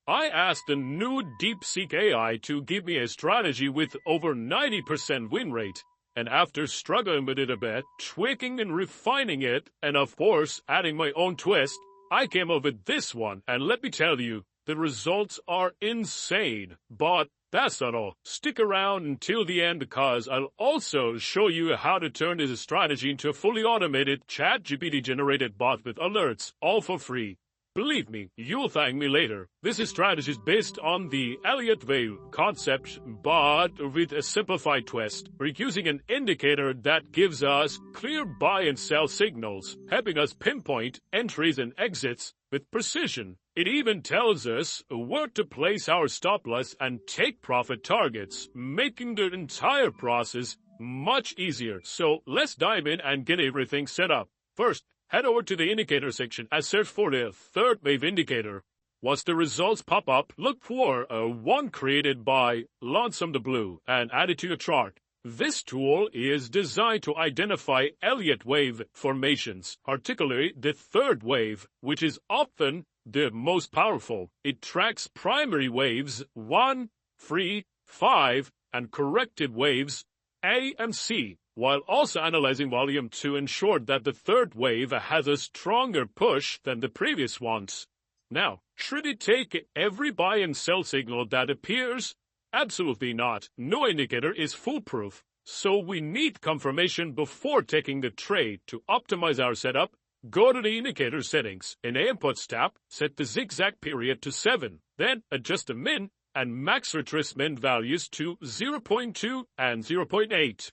I asked the new DeepSeek AI to give me a strategy with over 90% win rate. And after struggling with it a bit, tweaking and refining it, and of course adding my own twist, I came up with this one. And let me tell you, the results are insane. But that's not all. Stick around until the end because I'll also show you how to turn this strategy into a fully automated ChatGPT-generated bot with alerts, all for free. Believe me, you'll thank me later. This strategy is based on the Elliott wave concept, but with a simplified twist. We're using an indicator that gives us clear buy and sell signals, helping us pinpoint entries and exits with precision. It even tells us where to place our stop loss and take profit targets, making the entire process much easier. So let's dive in and get everything set up. First, head over to the indicator section and search for the third wave indicator. Once the results pop up, look for one created by Lonesome the Blue and add it to your chart. This tool is designed to identify Elliott wave formations, particularly the third wave, which is often the most powerful. It tracks primary waves 1, 3, 5, and corrective waves A and C, while also analyzing volume to ensure that the third wave has a stronger push than the previous ones. Now, should it take every buy and sell signal that appears? Absolutely not. No indicator is foolproof. So we need confirmation before taking the trade. To optimize our setup, go to the indicator settings. In the inputs tab, set the zigzag period to 7. Then adjust the min and max retracement values to 0.2 and 0.8.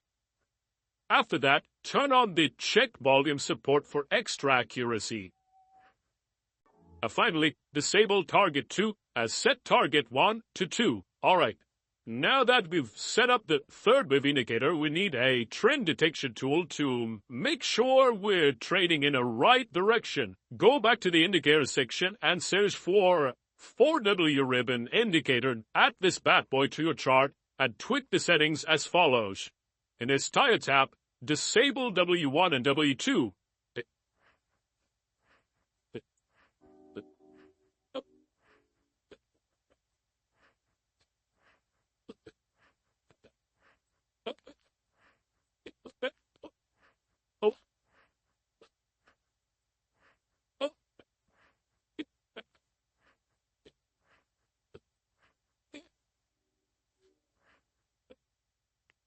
After that, turn on the check volume support for extra accuracy. Finally, disable target 2 as set target 1 to 2. Alright, now that we've set up the third wave indicator, we need a trend detection tool to make sure we're trading in a right direction. Go back to the indicator section and search for 4W ribbon indicator. Add this bad boy to your chart and tweak the settings as follows. In the style tab, disable W1 and W2.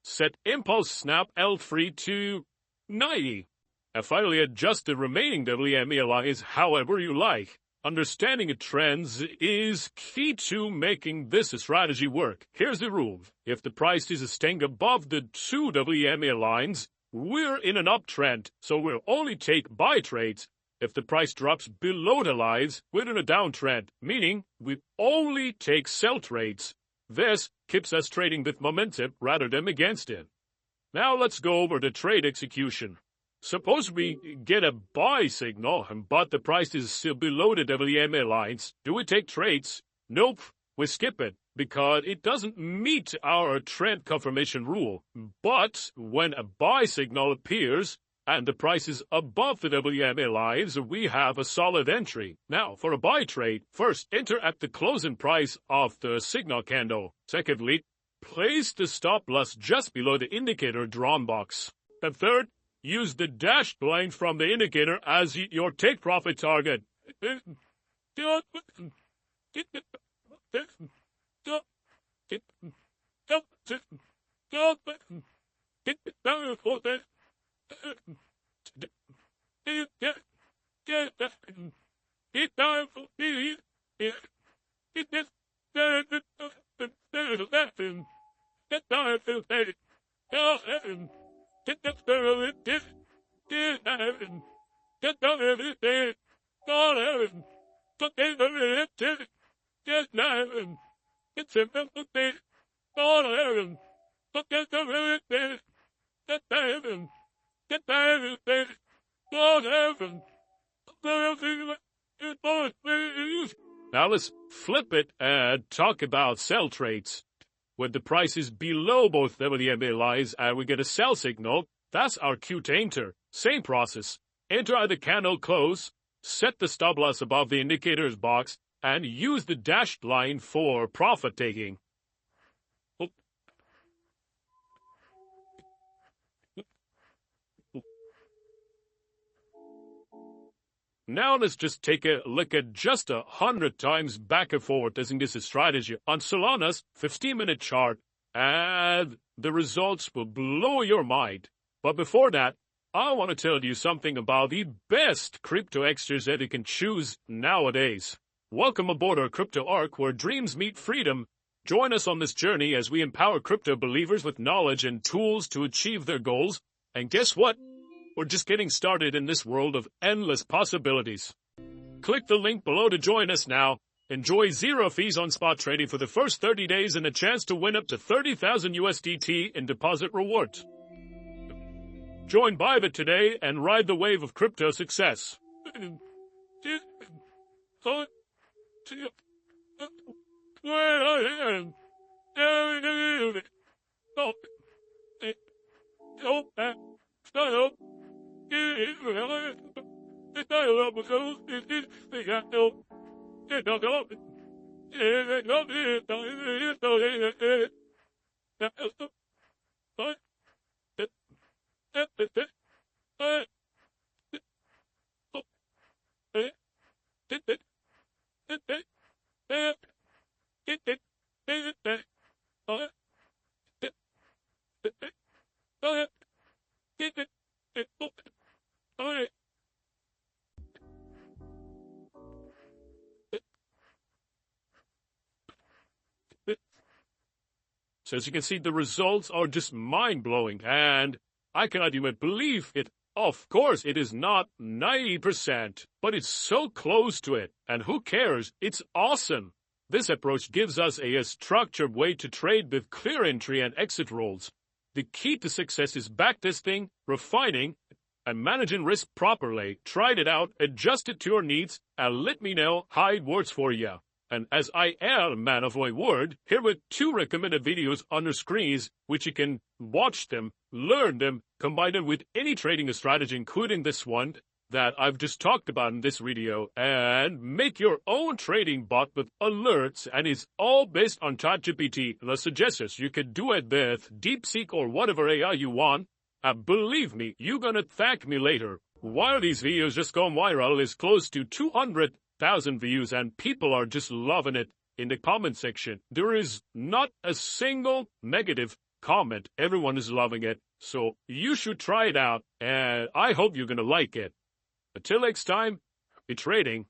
Set impulse snap L3 to 90. And finally adjust the remaining WME lines however you like. Understanding trends is key to making this strategy work. Here's the rule. If the price is staying above the 2 WME lines, we're in an uptrend, so we'll only take buy trades. If the price drops below the lines, we're in a downtrend, meaning we only take sell trades. This keeps us trading with momentum rather than against it. Now let's go over the trade execution. Suppose we get a buy signal, but the price is still below the WMA lines. Do we take trades? Nope, we skip it because it doesn't meet our trend confirmation rule. But when a buy signal appears and the price is above the WMA lines, we have a solid entry. Now, for a buy trade, first enter at the closing price of the signal candle. Secondly, place the stop loss just below the indicator drawn box. And third, use the dashed line from the indicator as your take profit target. Now let's flip it and talk about sell trades. When the price is below both WMA lines and we get a sell signal, that's our cue to enter. Same process. Enter at the candle close, set the stop loss above the indicator's box, and use the dashed line for profit taking. Now let's just take a look at just 100 times back and forth using this strategy on Solana's 15-minute chart, and the results will blow your mind. But before that, I want to tell you something about the best crypto exchange that you can choose nowadays. Welcome aboard our crypto arc where dreams meet freedom. Join us on this journey as we empower crypto believers with knowledge and tools to achieve their goals. And guess what? We're just getting started in this world of endless possibilities. Click the link below to join us now. Enjoy 0 fees on spot trading for the first 30 days and a chance to win up to 30,000 USDT in deposit rewards. Join Bybit today and ride the wave of crypto success. So as you can see, the results are just mind-blowing, and I cannot even believe it. Of course, it is not 90%, but it's so close to it. And who cares? It's awesome. This approach gives us a structured way to trade with clear entry and exit rules. The key to success is backtesting, refining, and managing risk properly. Try it out, adjust it to your needs, and let me know how it works for you. And as I am a man of my word, here were 2 recommended videos on your screens, which you can watch them, learn them, combine them with any trading strategy, including this one that I've just talked about in this video, and make your own trading bot with alerts, and it's all based on ChatGPT. The suggestions you can do it with DeepSeek or whatever AI you want, and believe me, you're gonna thank me later. While these videos just gone viral, is close to 200,000 views, and people are just loving it in the comment section. There is not a single negative comment. Everyone is loving it. So you should try it out, and I hope you're gonna like it. Until next time, be trading.